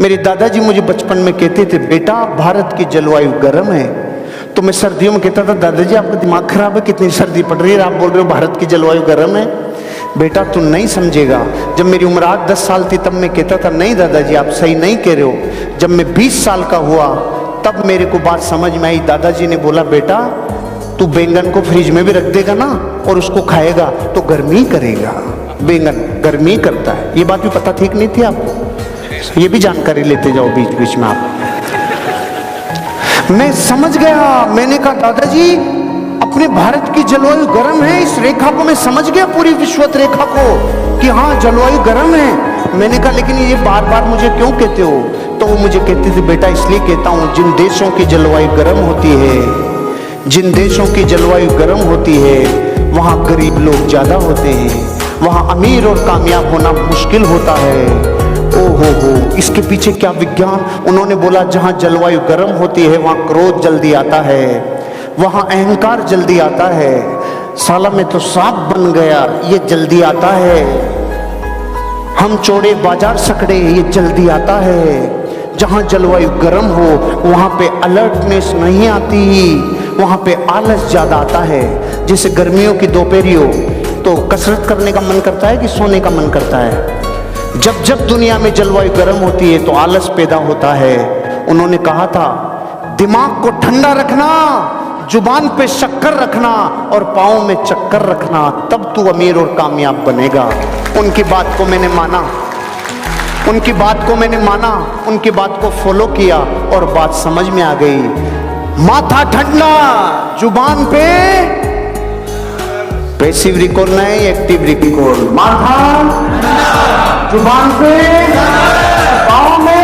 मेरे दादाजी मुझे बचपन में कहते थे, बेटा भारत की जलवायु गर्म है। तो मैं सर्दियों में कहता था, दादाजी आपका दिमाग खराब है, कितनी सर्दी पड़ रही है, आप बोल रहे हो भारत की जलवायु गर्म है। बेटा तू नहीं समझेगा। जब मेरी उम्र 8-10 साल थी तब मैं कहता था, नहीं दादाजी आप सही नहीं कह रहे हो। जब मैं 20 साल का हुआ तब मेरे को बात समझ में आई। दादाजी ने बोला, बेटा तू बैंगन को फ्रिज में भी रख देगा ना और उसको खाएगा तो गर्मी करेगा। बैंगन गर्मी करता है, ये बात भी पता ठीक नहीं थी आपको? ये भी जानकारी लेते जाओ बीच बीच में आप। मैं समझ गया। मैंने कहा, दादाजी अपने भारत की जलवायु गर्म है। इस रेखा को मैं समझ गया, पूरी विषुवत रेखा को, कि हाँ जलवायु गर्म है। मैंने कहा, लेकिन ये बार बार मुझे क्यों कहते हो? तो वो मुझे कहते थे, बेटा इसलिए कहता हूँ, जिन देशों की जलवायु गर्म होती है, जिन देशों की जलवायु गर्म होती है, वहाँ गरीब लोग ज़्यादा होते हैं, वहाँ अमीर और कामयाब होना मुश्किल होता है। ओ हो, इसके पीछे क्या विज्ञान। उन्होंने बोला, जहाँ जलवायु गर्म होती है वहाँ क्रोध जल्दी आता है, वहाँ अहंकार जल्दी आता है। साला मैं तो सांप बन गया, ये जल्दी आता है। हम चौड़े बाजार सकड़े, ये जल्दी आता है। जहाँ जलवायु गर्म हो वहाँ पे अलर्टनेस नहीं आती, वहाँ पे आलस ज़्यादा आता है। जैसे गर्मियों की दोपहरी हो तो कसरत करने का मन करता है कि सोने का मन करता है। जब जब दुनिया में जलवायु गर्म होती है तो आलस पैदा होता है। उन्होंने कहा था, दिमाग को ठंडा रखना, जुबान पे शक्कर रखना और पाँव में चक्कर रखना, तब तू अमीर और कामयाब बनेगा। उनकी बात को मैंने माना, उनकी बात को मैंने माना, उनकी बात को फॉलो किया और बात समझ में आ गई। माथा ठंडा, जुबान पे पैसिव रिकॉल नहीं, एक्टिव रिकॉल। माथा जुबान पे, पाँव में